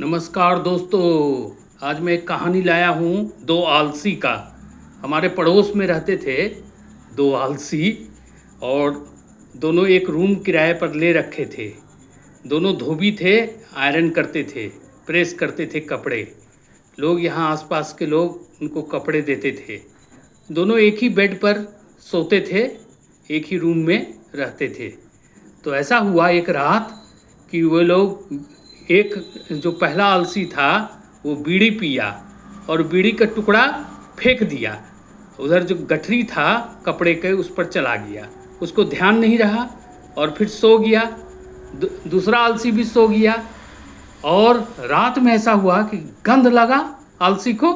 नमस्कार दोस्तों। आज मैं एक कहानी लाया हूँ दो आलसी का। हमारे पड़ोस में रहते थे दो आलसी, और दोनों एक रूम किराए पर ले रखे थे। दोनों धोबी थे, आयरन करते थे, प्रेस करते थे कपड़े। लोग यहाँ आसपास के लोग उनको कपड़े देते थे। दोनों एक ही बेड पर सोते थे, एक ही रूम में रहते थे। तो ऐसा हुआ एक रात कि वो लोग, एक जो पहला आलसी था वो बीड़ी पिया और बीड़ी का टुकड़ा फेंक दिया। उधर जो गठरी था कपड़े के उस पर चला गया, उसको ध्यान नहीं रहा और फिर सो गया। दूसरा आलसी भी सो गया। और रात में ऐसा हुआ कि गंध लगा आलसी को,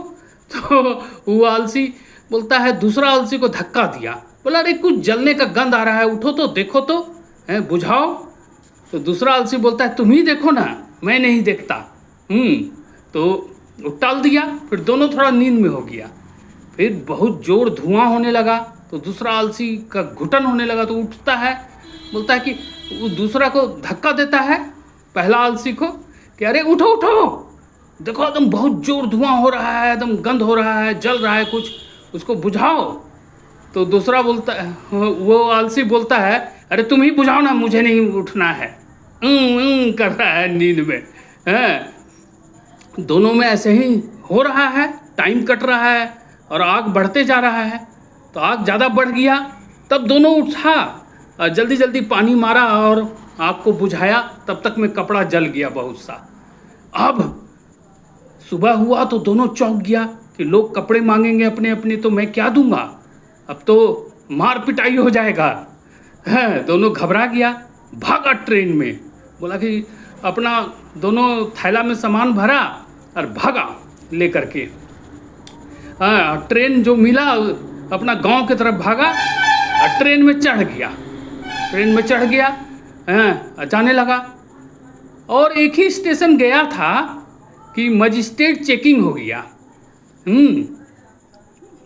तो वो आलसी बोलता है, दूसरा आलसी को धक्का दिया, बोला अरे कुछ जलने का गंध आ रहा है, उठो तो देखो तो, है बुझाओ। तो दूसरा आलसी बोलता है तुम ही देखो ना, मैं नहीं देखता। तो वो टाल दिया। फिर दोनों थोड़ा नींद में हो गया। फिर बहुत जोर धुआं होने लगा, तो दूसरा आलसी का घुटन होने लगा, तो उठता है, बोलता है कि वो दूसरा को धक्का देता है पहला आलसी को कि अरे उठो उठो, देखो एकदम बहुत जोर धुआं हो रहा है, एकदम गंध हो रहा है, जल रहा है कुछ, उसको बुझाओ। तो दूसरा बोलता है, वो आलसी बोलता है अरे तुम ही बुझाओ ना, मुझे नहीं उठना है। कर रहा है नींद में। हैं दोनों में ऐसे ही हो रहा है, टाइम कट रहा है और आग बढ़ते जा रहा है। तो आग ज़्यादा बढ़ गया, तब दोनों उठा और जल्दी जल्दी पानी मारा और आग को बुझाया। तब तक में कपड़ा जल गया बहुत सा। अब सुबह हुआ तो दोनों चौंक गया कि लोग कपड़े मांगेंगे अपने अपने, तो मैं क्या दूंगा, अब तो मार पिटाई हो जाएगा। है दोनों घबरा गया, भागा ट्रेन में, बोला कि अपना दोनों थैला में सामान भरा और भागा लेकर के। ट्रेन जो मिला अपना गांव की तरफ भागा और ट्रेन में चढ़ गया। जाने लगा। और एक ही स्टेशन गया था कि मजिस्ट्रेट चेकिंग हो गया।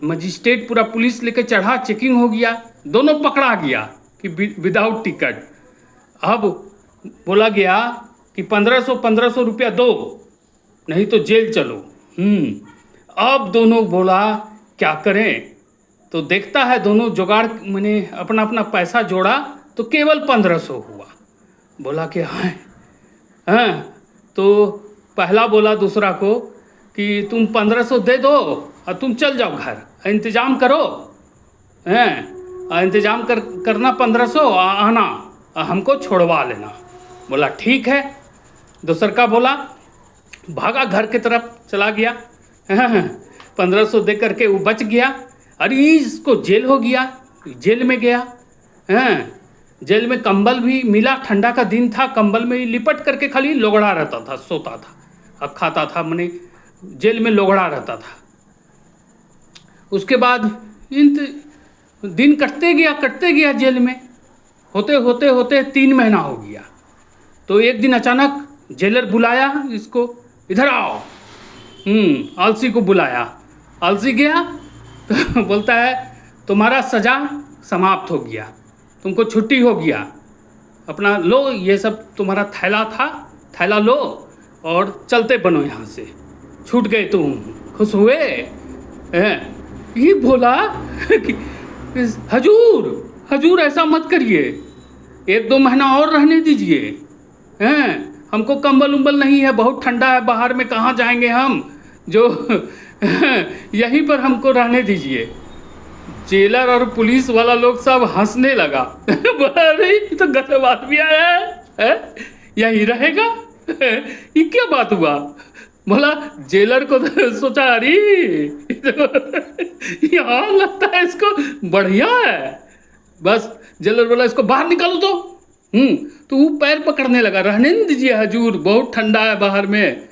मजिस्ट्रेट पूरा पुलिस लेके चढ़ा, चेकिंग हो गया, दोनों पकड़ा गया कि विदाउट टिकट। अब बोला गया कि 1500 रुपया दो, नहीं तो जेल चलो। अब दोनों बोला क्या करें। तो देखता है दोनों जुगाड़, मैंने अपना अपना पैसा जोड़ा तो केवल 1500 हुआ। बोला कि हाँ। तो पहला बोला दूसरा को कि तुम 1500 दे दो और तुम चल जाओ घर, इंतज़ाम करो। इंतज़ाम करना 1500, आना हमको छोड़वा लेना। बोला ठीक है। दूसर का बोला, भागा घर की तरफ चला गया। 1500 दे करके वो बच गया। अरे इसको जेल हो गया, जेल में गया। जेल में कंबल भी मिला, ठंडा का दिन था, कंबल में लिपट करके खाली लोगड़ा रहता था, सोता था और खाता था, मैंने जेल में लोगड़ा रहता था। उसके बाद दिन कटते गया जेल में। होते होते होते 3 महीना हो गया। तो एक दिन अचानक जेलर बुलाया इसको, इधर आओ। आलसी को बुलाया। आलसी गया तो बोलता है तुम्हारा सज़ा समाप्त हो गया, तुमको छुट्टी हो गया, अपना लो ये सब तुम्हारा थैला था, थैला लो और चलते बनो यहाँ से, छूट गए तुम। खुश हुए? ये बोला कि हजूर ऐसा मत करिए, 1-2 महीना और रहने दीजिए। हमको कंबल उम्बल नहीं है, बहुत ठंडा है बाहर में, कहाँ जाएंगे हम, जो यहीं पर हमको रहने दीजिए। जेलर और पुलिस वाला लोग सब हंसने लगा। अरे तो गलत आदमी आया है, यहीं रहेगा, ये क्या बात हुआ। बोला जेलर को तो सोचा अरे यहाँ लगता है इसको बढ़िया है, बस जेलर बोला इसको बाहर निकालो तो वो पैर पकड़ने लगा, रहने नहीं दीजिए हजूर, बहुत ठंडा है बाहर में,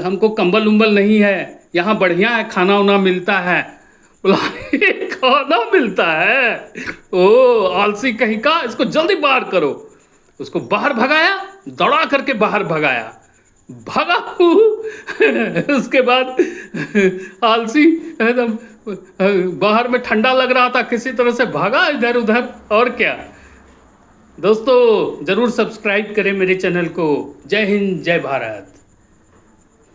हमको कंबल उम्बल नहीं है, यहाँ बढ़िया है, खाना उना मिलता है। बोला खाना मिलता है, ओ आलसी कहीं का, इसको जल्दी बाहर करो। उसको बाहर भगाया, दौड़ा करके बाहर भगाया, भागा। उसके बाद आलसी एकदम बाहर में ठंडा लग रहा था, किसी तरह से भागा इधर उधर। और क्या दोस्तों, ज़रूर सब्सक्राइब करें मेरे चैनल को। जय हिंद, जय भारत।